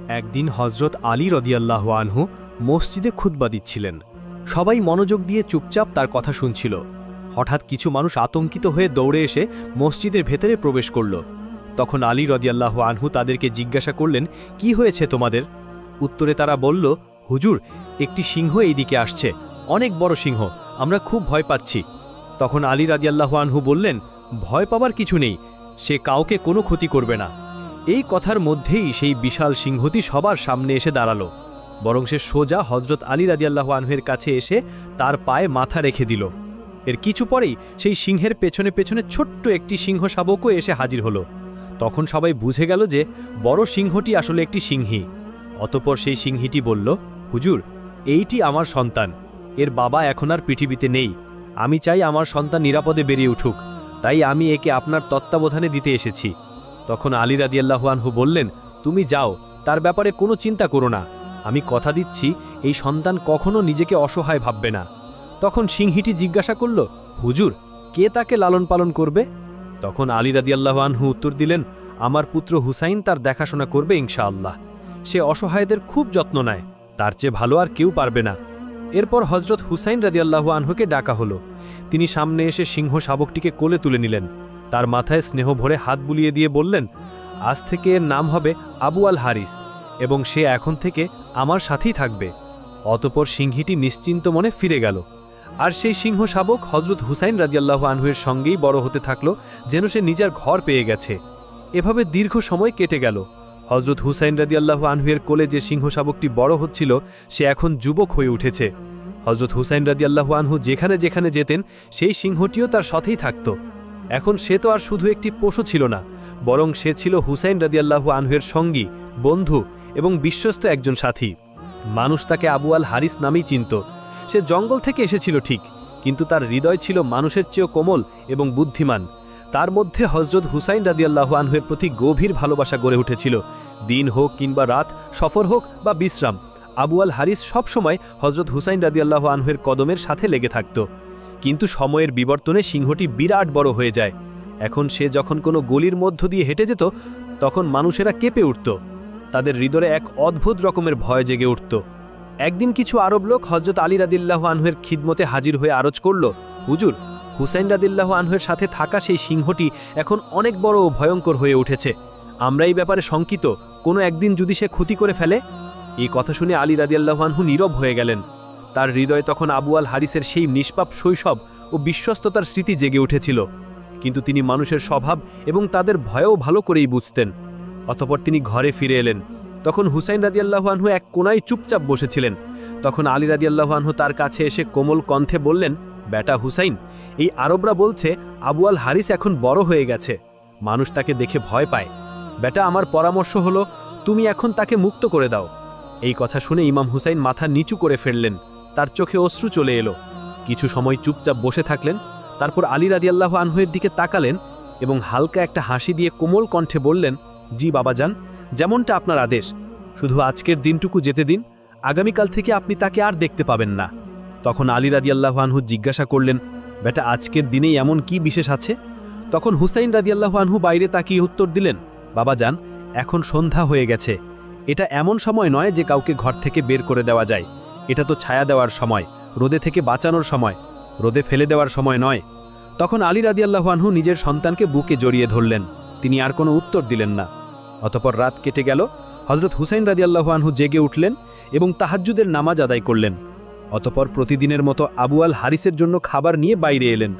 একদিন হজরত আলী রদিয়াল্লাহু আনহু মসজিদে খুতবা দিচ্ছিলেন। সবাই মনোযোগ দিয়ে চুপচাপ তার কথা শুনছিল। হঠাৎ কিছু মানুষ আতঙ্কিত হয়ে দৌড়ে এসে মসজিদের ভেতরে প্রবেশ করল। তখন আলী রদিয়াল্লাহু আনহু তাদেরকে জিজ্ঞাসা করলেন, কি হয়েছে তোমাদের? উত্তরে তারা বলল, হুজুর, একটি সিংহ এই দিকে আসছে, অনেক বড় সিংহ, আমরা খুব ভয় পাচ্ছি। তখন আলী রাদিয়াল্লাহু আনহু বললেন, ভয় পাবার কিছু নেই, সে কাউকে কোনো ক্ষতি করবে না। এই কথার মধ্যেই সেই বিশাল সিংহটি সবার সামনে এসে দাঁড়ালো, বরং সে সোজা হজরত আলী রাদিয়াল্লাহু আনহুর কাছে এসে তার পায়ে মাথা রেখে দিল। এর কিছু পরেই সেই সিংহের পেছনে পেছনে ছোট্ট একটি সিংহ শাবকও এসে হাজির হলো। তখন সবাই বুঝে গেল যে বড় সিংহটি আসলে একটি সিংহী। অতঃপর সেই সিংহীটি বলল, হুজুর, এইটি আমার সন্তান, এর বাবা এখন আর পৃথিবীতে নেই। আমি চাই আমার সন্তান নিরাপদে বেরিয়ে উঠুক, তাই আমি একে আপনার তত্ত্বাবধানে দিতে এসেছি। তখন আলী রাদিয়াল্লাহু আনহু বললেন, তুমি যাও, তার ব্যাপারে কোনো চিন্তা করো না, আমি কথা দিচ্ছি এই সন্তান কখনো নিজেকে অসহায় ভাববে না। তখন সিংহীটি জিজ্ঞাসা করল, হুজুর, কে তাকে লালন পালন করবে? তখন আলী রাদিয়াল্লাহু আনহু উত্তর দিলেন, আমার পুত্র হুসাইন তার দেখাশোনা করবে ইনশাআল্লাহ। সে অসহায়দের খুব যত্ন নেয়, তার চেয়ে ভালো আর কেউ পারবে না। এরপর হজরত হুসাইন রাদিয়াল্লাহু আনহুকে ডাকা হলো। তিনি সামনে এসে সিংহ শাবকটিকে কোলে তুলে নিলেন, তার মাথায় স্নেহ ভরে হাত বুলিয়ে দিয়ে বললেন, আজ থেকে এর নাম হবে আবু আল হারিস, এবং সে এখন থেকে আমার সাথেই থাকবে। অতঃপর সিংহীটি নিশ্চিন্ত মনে ফিরে গেল। আর সেই সিংহ শাবক হজরত হুসাইন রাদিয়াল্লাহু আনহুর সঙ্গেই বড় হতে থাকলো, যেন সে নিজের ঘর পেয়ে গেছে। এভাবে দীর্ঘ সময় কেটে গেল। হজরত হুসাইন রাদিয়াল্লাহু আনহুর কোলে যে সিংহ শাবকটি বড় হচ্ছিল, সে এখন যুবক হয়ে উঠেছে। হজরত হুসাইন রাদিয়াল্লাহু আনহু যেখানে যেখানে যেতেন, সেই সিংহটিও তার সাথেই থাকত। এখন সে তো আর শুধু একটি পশু ছিল না, বরং সে ছিল হুসাইন রাদিয়াল্লাহু আনহুর সঙ্গী, বন্ধু এবং বিশ্বস্ত একজন সাথী। মানুষ তাকে আবু আল হারিস নামেই চিনত। সে জঙ্গল থেকে এসেছিল ঠিক, কিন্তু তার হৃদয় ছিল মানুষের চেয়েও কোমল এবং বুদ্ধিমান। তার মধ্যে হজরত হুসাইন রাদিয়াল্লাহু আনহুর প্রতি গভীর ভালোবাসা গড়ে উঠেছিল। দিন হোক কিংবা রাত, সফর হোক বা বিশ্রাম, আবু আল হারিস সবসময় হজরত হুসাইন রাদিয়াল্লাহু আনহুর কদমের সাথে লেগে থাকত। কিন্তু সময়ের বিবর্তনে সিংহটি বিরাট বড় হয়ে যায়। এখন সে যখন কোনো গলির মধ্য দিয়ে হেঁটে যেত, তখন মানুষেরা কেঁপে উঠত, তাদের হৃদয়ে এক অদ্ভুত রকমের ভয় জেগে উঠত। একদিন কিছু আরব লোক হজরত আলী রাদিয়াল্লাহু আনহুর খিদমতে হাজির হয়ে আরজ করল, হুজুর, হুসাইন রাদিয়াল্লাহু আনহুর সাথে থাকা সেই সিংহটি এখন অনেক বড় ও ভয়ঙ্কর হয়ে উঠেছে। আমরা এই ব্যাপারে শঙ্কিত, কোনো একদিন যদি সে ক্ষতি করে ফেলে। এই কথা শুনে আলী রাদিয়াল্লাহু আনহু নীরব হয়ে গেলেন। তার হৃদয়ে তখন আবু আল হারিসের সেই নিষ্পাপ শৈশব ও বিশ্বস্ততার স্মৃতি জেগে উঠেছিল। কিন্তু তিনি মানুষের স্বভাব এবং তাদের ভয়ও ভালো করেই বুঝতেন। অতঃপর তিনি ঘরে ফিরে এলেন। তখন হুসাইন রাদিয়াল্লাহু আনহু এক কোনায় চুপচাপ বসেছিলেন। তখন আলী রাদিয়াল্লাহু আনহু তার কাছে এসে কোমল কণ্ঠে বললেন, বেটা হুসাইন, এই আরবরা বলছে আবু আল হারিস এখন বড় হয়ে গেছে, মানুষ তাকে দেখে ভয় পায়। বেটা, আমার পরামর্শ হলো তুমি এখন তাকে মুক্ত করে দাও। এই কথা শুনে ইমাম হুসাইন মাথা নিচু করে ফেললেন, তার চোখে অশ্রু চলে এলো। কিছু সময় চুপচাপ বসে থাকলেন, তারপর আলী রাদিয়াল্লাহু আনহুর দিকে তাকালেন এবং হালকা একটা হাসি দিয়ে কোমল কণ্ঠে বললেন, জি বাবাজান, যেমনটা আপনার আদেশ, শুধু আজকের দিনটুকু যেতে দিন, আগামীকাল থেকে আপনি তাকে আর দেখতে পাবেন না। তখন আলী রাদিয়াল্লাহু আনহু জিজ্ঞাসা করলেন, বেটা, আজকের দিনেই এমন কি বিশেষ আছে? তখন হুসাইন রাদিয়াল্লাহু আনহু বাইরে তাকিয়ে উত্তর দিলেন, বাবাজান, এখন সন্ধ্যা হয়ে গেছে, এটা এমন সময় নয় যে কাউকে ঘর থেকে বের করে দেওয়া যায়। এটা তো ছায়া দেওয়ার সময়, রোদে থেকে বাঁচানোর সময়, রোদে ফেলে দেওয়ার সময় নয়। তখন আলী রাদিয়াল্লাহু আনহু নিজের সন্তানকে বুকে জড়িয়ে ধরলেন, তিনি আর কোনো উত্তর দিলেন না। অতঃপর রাত কেটে গেল। হজরত হুসাইন রাদিয়াল্লাহু আনহু জেগে উঠলেন এবং তাহাজ্জুদের নামাজ আদায় করলেন। অতঃপর প্রতিদিনের মতো আবু আল হারিসের জন্য খাবার নিয়ে বাইরে এলেন।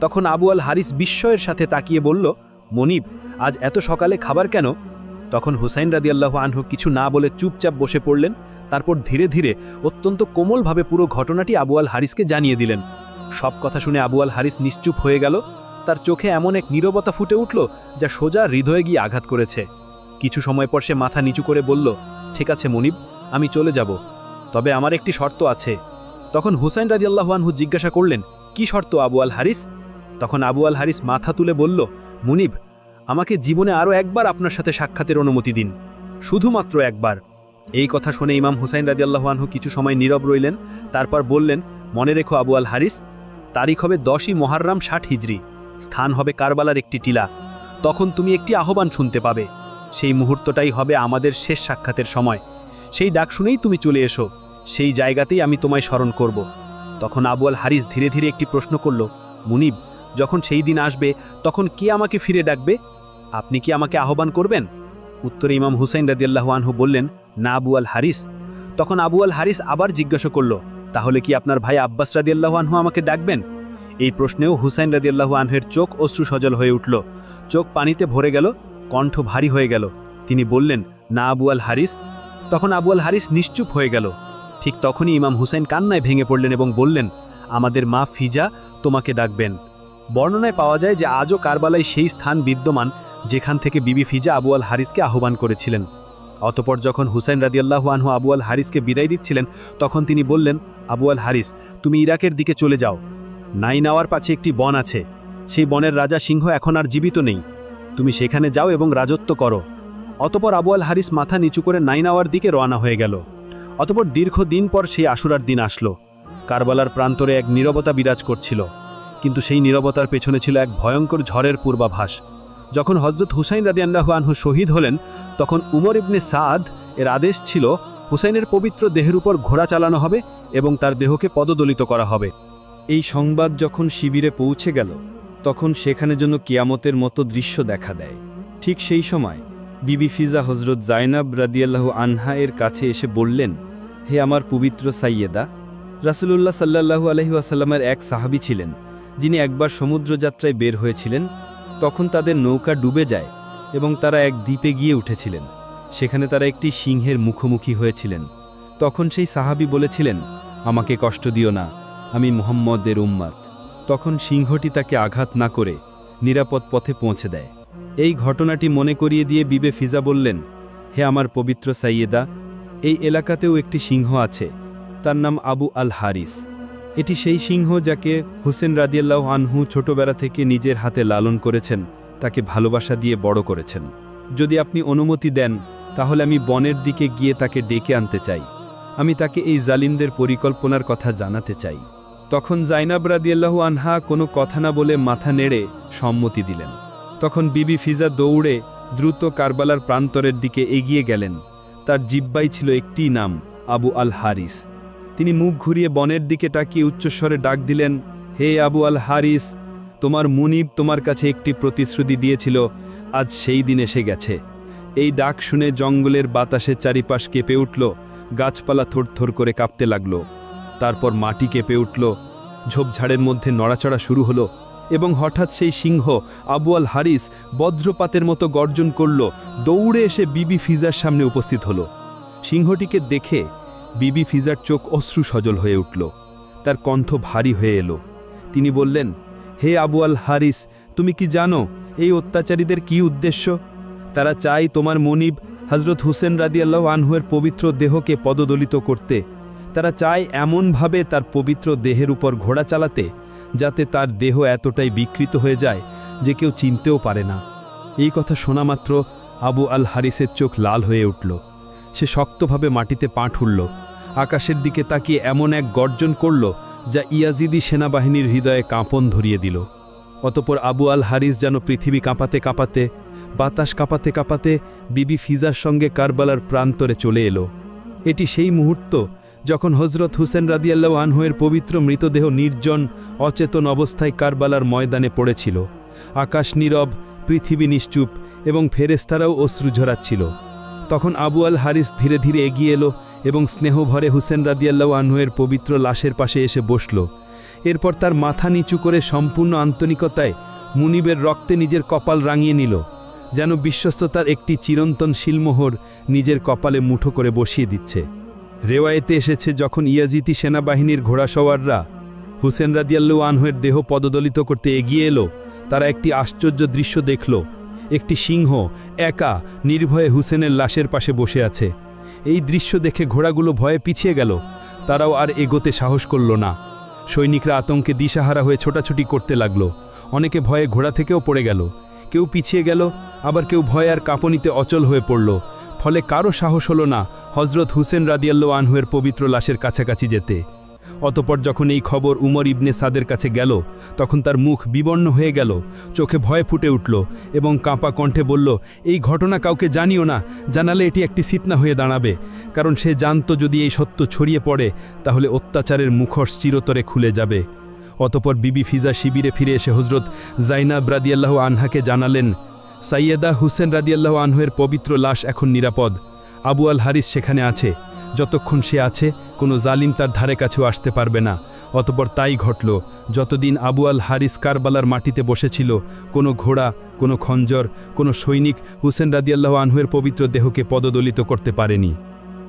তখন আবু আল হারিস বিস্ময়ের সাথে তাকিয়ে বলল, মনিব, আজ এত সকালে খাবার কেন? তখন হুসাইন রাদিয়াল্লাহু আনহু কিছু না বলে চুপচাপ বসে পড়লেন। তারপর ধীরে ধীরে অত্যন্ত কোমলভাবে পুরো ঘটনাটি আবু আল হারিসকে জানিয়ে দিলেন। সব কথা শুনে আবু আল হারিস নিশ্চুপ হয়ে গেল। তার চোখে এমন এক নীরবতা ফুটে উঠল, যা সোজা হৃদয়ে গিয়ে আঘাত করেছে। কিছু সময় পর সে মাথা নিচু করে বলল, ঠিক আছে মনিব, আমি চলে যাব, তবে আমার একটি শর্ত আছে। তখন হুসাইন রাদিয়াল্লাহু আনহু জিজ্ঞাসা করলেন, কি শর্ত আবু আল হারিস? তখন আবু আল হারিস মাথা তুলে বলল, মুনিব, আমাকে জীবনে আরও একবার আপনার সাথে সাক্ষাতের অনুমতি দিন, শুধুমাত্র একবার। এই কথা শুনে ইমাম হুসাইন রাদিয়াল্লাহু আনহু কিছু সময় নীরব রইলেন। তারপর বললেন, মনে রেখো আবু আল হারিস, তারিখ হবে 10ই মুহররম 60 হিজরি, স্থান হবে কারবালার একটি টিলা। তখন তুমি একটি আহ্বান শুনতে পাবে, সেই মুহূর্তটাই হবে আমাদের শেষ সাক্ষাতের সময়। সেই ডাক শুনেই তুমি চলে এসো, সেই জায়গাতেই আমি তোমায় স্মরণ করব। তখন আবু আল হারিস ধীরে ধীরে একটি প্রশ্ন করল, মুনিব, যখন সেই দিন আসবে তখন কে আমাকে ফিরে ডাকবে? আপনি কি আমাকে আহ্বান করবেন? উত্তরে ইমাম হুসাইন রাদিয়াল্লাহু আনহু বললেন, না আবু আল হারিস। তখন আবু আল হারিস আবার জিজ্ঞাসা করল, তাহলে কি আপনার ভাই আব্বাস রাদিয়াল্লাহু আনহু আমাকে ডাকবেন? এই প্রশ্নেও হুসাইন রাদিয়াল্লাহু আনহুর চোখ অশ্রু সজল হয়ে উঠল, চোখ পানিতে ভরে গেল, কণ্ঠ ভারী হয়ে গেল। তিনি বললেন, না আবু আল হারিস। তখন আবু আল হারিস নিশ্চুপ হয়ে গেল। ঠিক তখনই ইমাম হুসাইন কান্নায় ভেঙে পড়লেন এবং বললেন, আমাদের মা ফিজা তোমাকে ডাকবেন। বর্ণনায় পাওয়া যায় যে আজও কারবালায় সেই স্থান বিদ্যমান যেখান থেকে বিবি ফিজা আবু আল হারিসকে আহ্বান করেছিলেন। অতপর যখন হুসাইন রাদিয়াল্লাহু আনহু আবু আল হারিসকে বিদায় দিচ্ছিলেন, তখন তিনি বললেন, আবু আল হারিস, তুমি ইরাকের দিকে চলে যাও। নাইনাওয়ার পাশে একটি বন আছে, সেই বনের রাজা সিংহ এখন আর জীবিত নেই, তুমি সেখানে যাও এবং রাজত্ব করো। অতপর আবু আল হারিস মাথা নিচু করে নাইনাওয়ার দিকে রওনা হয়ে গেল। অতপর দীর্ঘদিন পর সেই আশুরার দিন আসলো। কারবালার প্রান্তরে এক নীরবতা বিরাজ করছিল, কিন্তু সেই নীরবতার পেছনে ছিল এক ভয়ঙ্কর ঝড়ের পূর্বাভাস। যখন হযরত হুসাইন রাদিয়াল্লাহু আনহু শহীদ হলেন, তখন উমর ইবনে সাদ এর আদেশ ছিল হুসাইনের পবিত্র দেহের উপর ঘোড়া চালানো হবে এবং তার দেহকে পদদলিত করা হবে। এই সংবাদ যখন শিবিরে পৌঁছে গেল, তখন সেখানে যেন কিয়ামতের মতো দৃশ্য দেখা দেয়। ঠিক সেই সময় বিবি ফিজা হজরত জাইনাব রাদিয়াল্লাহু আনহা এর কাছে এসে বললেন, হে আমার পবিত্র সাইয়েদা, রাসূলুল্লাহ সাল্লাল্লাহু আলাইহি ওয়াসাল্লামের এক সাহাবী ছিলেন, যিনি একবার সমুদ্রযাত্রায় বের হয়েছিলেন। তখন তাদের নৌকা ডুবে যায় এবং তারা এক দ্বীপে গিয়ে উঠেছিলেন। সেখানে তারা একটি সিংহের মুখোমুখি হয়েছিলেন। তখন সেই সাহাবী বলেছিলেন, আমাকে কষ্ট দিও না, আমি মুহাম্মদের উম্মত। তখন সিংহটি তাকে আঘাত না করে নিরাপদ পথে পৌঁছে দেয়। এই ঘটনাটি মনে করিয়ে দিয়ে বিবে ফিজা বললেন, হে আমার পবিত্র সাইয়েদা, এই এলাকাতেও একটি সিংহ আছে, তার নাম আবু আল হারিস। এটি সেই সিংহ যাকে হুসেন রাদিয়াল্লাহু আনহু ছোটবেলা থেকে নিজের হাতে লালন করেছেন, তাকে ভালোবাসা দিয়ে বড় করেছেন। যদি আপনি অনুমতি দেন, তাহলে আমি বনের দিকে গিয়ে তাকে ডেকে আনতে চাই। আমি তাকে এই জালিমদের পরিকল্পনার কথা জানাতে চাই। তখন জাইনাব রাদিয়াল্লাহু আনহা কোনো কথা না বলে মাথা নেড়ে সম্মতি দিলেন। তখন বিবি ফিজা দৌড়ে দ্রুত কারবালার প্রান্তরের দিকে এগিয়ে গেলেন। তার জিহ্বায় ছিল একটি নাম, আবু আল হারিস। তিনি মুখ ঘুরিয়ে বনের দিকে তাকিয়ে উচ্চস্বরে ডাক দিলেন, হে আবু আল হারিস, তোমার মুনিব তোমার কাছে একটি প্রতিশ্রুতি দিয়েছিল, আজ সেই দিন এসে গেছে। এই ডাক শুনে জঙ্গলের বাতাসে চারিপাশ কেঁপে উঠল, গাছপালা থরথর করে কাঁপতে লাগল। তারপর মাটি কেঁপে উঠল, ঝোপঝাড়ের মধ্যে নড়াচড়া শুরু হলো এবং হঠাৎ সেই সিংহ আবু আল হারিস বজ্রপাতের মতো গর্জন করল, দৌড়ে এসে বিবি ফিজার সামনে উপস্থিত হল। সিংহটিকে দেখে বিবি ফিজার চোখ অশ্রু সজল হয়ে উঠল, তার কণ্ঠ ভারী হয়ে এলো। তিনি বললেন, হে আবু আল হারিস, তুমি কি জানো এই অত্যাচারীদের কি উদ্দেশ্য? তারা চায় তোমার মনিব হযরত হুসেন রাদিয়াল্লাহু আনহুর পবিত্র দেহকে পদদলিত করতে। তারা চায় এমনভাবে তার পবিত্র দেহের উপর ঘোড়া চালাতে, যাতে তার দেহ এতটাই বিকৃত হয়ে যায় যে কেউ চিনতেও পারে না। এই কথা শোনা মাত্র আবু আল হারিসের চোখ লাল হয়ে উঠল। সে শক্তভাবে মাটিতে পা ঠুলল, আকাশের দিকে তাকিয়ে এমন এক গর্জন করল যা ইয়াজিদি সেনাবাহিনীর হৃদয়ে কাঁপন ধরিয়ে দিল। অতপর আবু আল হারিস যেন পৃথিবী কাঁপাতে কাঁপাতে, বাতাস কাঁপাতে কাঁপাতে বিবি ফিজার সঙ্গে কারবালার প্রান্তরে চলে এলো। এটি সেই মুহূর্ত যখন হযরত হুসেন রাদিয়াল্লাহু আনহুর পবিত্র মৃতদেহ নির্জন অচেতন অবস্থায় কারবালার ময়দানে পড়েছিল। আকাশ নীরব, পৃথিবী নিশ্চুপ এবং ফেরেশতারাও অশ্রু ঝরাচ্ছিল। তখন আবু আল হারিস ধীরে ধীরে এগিয়ে এলো এবং স্নেহভরে হুসেন রাদিয়াল্লাহু আনহুর পবিত্র লাশের পাশে এসে বসল। এরপর তার মাথা নিচু করে সম্পূর্ণ আন্তরিকতায় মুনিবের রক্তে নিজের কপাল রাঙিয়ে নিল, যেন বিশ্বস্ততার একটি চিরন্তন শিলমোহর নিজের কপালে মুঠো করে বসিয়ে দিচ্ছে। রেওয়ায়েতে এসেছে, যখন ইয়াজিদি সেনাবাহিনীর ঘোড়াসওয়াররা হুসেন রাদিয়াল্লাহু আনহুর দেহ পদদলিত করতে এগিয়ে এলো, তারা একটি আশ্চর্য দৃশ্য দেখল। একটি সিংহ একা নির্ভয়ে হুসেনের লাশের পাশে বসে আছে। এই দৃশ্য দেখে ঘোড়াগুলো ভয়ে পিছিয়ে গেল, তারাও আর এগোতে সাহস করল না। সৈনিকরা আতঙ্কে দিশাহারা হয়ে ছোটাছুটি করতে লাগল। অনেকে ভয়ে ঘোড়া থেকেও পড়ে গেল, কেউ পিছিয়ে গেল, আবার কেউ ভয়ে আর কাঁপনিতে অচল হয়ে পড়ল। ফলে কারো সাহস হলো না হযরত হুসেন রাদিয়াল্লাহু আনহুর পবিত্র লাশের কাছাকাছি যেতে। অতপর যখন এই খবর উমর ইবনে সাদের কাছে গেল তখন তার মুখ বিবর্ণ হয়ে গেল, চোখে ভয় ফুটে উঠল এবং কাঁপা কণ্ঠে বলল, এই ঘটনা কাউকে জানিও না, জানালে এটি একটি ফিতনা হয়ে দাঁড়াবে। কারণ সে জানত যদি এই সত্য ছড়িয়ে পড়ে তাহলে অত্যাচারের মুখোশ চিরতরে খুলে যাবে। অতপর বিবি ফিজা শিবিরে ফিরে এসে হজরত জাইনাব রাদিয়াল্লাহু আনহাকে জানালেন, সাইয়েদা হুসেন রাদিয়াল্লাহু আনহুয়ের পবিত্র লাশ এখন নিরাপদ। আবু আল হারিস সেখানে আছে, যতক্ষণ সে আছে কোনো জালিম তার ধারে কাছেও আসতে পারবে না। অতপর তাই ঘটল, যতদিন আবু আল হারিস কারবালার মাটিতে বসেছিল কোনো ঘোড়া, কোনো খঞ্জর, কোনো সৈনিক হুসেন রাদিয়াল্লাহু আনহুয়ের পবিত্র দেহকে পদদলিত করতে পারেনি।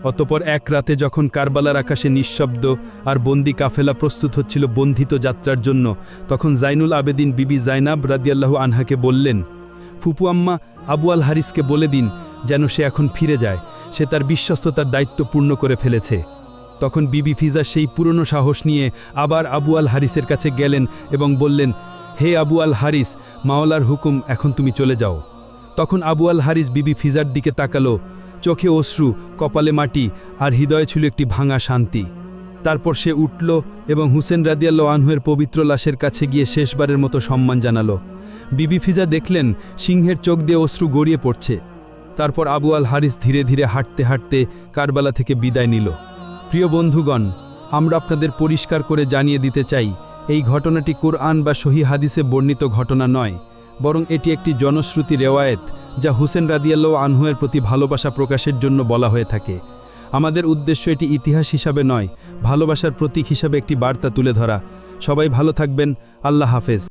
অতপর এক রাতে যখন কারবালার আকাশে নিঃশব্দ আর বন্দি কাফেলা প্রস্তুত হচ্ছিল বন্ধিত যাত্রার জন্য, তখন জাইনুল আবেদিন বিবি জাইনাব রাদিয়াল্লাহু আনহাকে বললেন, ফুপু আম্মা, আবু আল হারিসকে বলে দিন যেন সে এখন ফিরে যায়, সে তার বিশ্বস্ততার দায়িত্ব পূর্ণ করে ফেলেছে। তখন বিবি ফিজা সেই পুরনো সাহস নিয়ে আবার আবু আল হারিসের কাছে গেলেন এবং বললেন, হে আবু আল হারিস, মাওলার হুকুম, এখন তুমি চলে যাও। তখন আবু আল হারিস বিবি ফিজার দিকে তাকালো, চোখে অশ্রু, কপালে মাটি আর হৃদয়ে ছিল একটি ভাঙা শান্তি। তারপর সে উঠল এবং হুসেন রাদিয়াল্লাহু আনহুয়ের পবিত্র লাশের কাছে গিয়ে শেষবারের মতো সম্মান জানালো। বিবি ফিজা দেখলেন সিংহের চোখ দিয়ে অশ্রু গড়িয়ে পড়ছে। তারপর আবু আল হারিস ধীরে ধীরে হাঁটতে হাঁটতে কারবালা থেকে বিদায় নিল। প্রিয় বন্ধুগণ, আমরা আপনাদের পরিষ্কার করে জানিয়ে দিতে চাই, এই ঘটনাটি কোরআন বা সহিহ হাদিসে বর্ণিত ঘটনা নয়, বরং এটি একটি জনশ্রুতি রেওয়ায়েত যা হুসেন রাদিয়াল্লাহু আনহুয়ের প্রতি ভালোবাসা প্রকাশের জন্য বলা হয়ে থাকে। আমাদের উদ্দেশ্য এটি ইতিহাস হিসাবে নয়, ভালোবাসার প্রতীক হিসাবে একটি বার্তা তুলে ধরা। সবাই ভালো থাকবেন। আল্লাহ হাফেজ।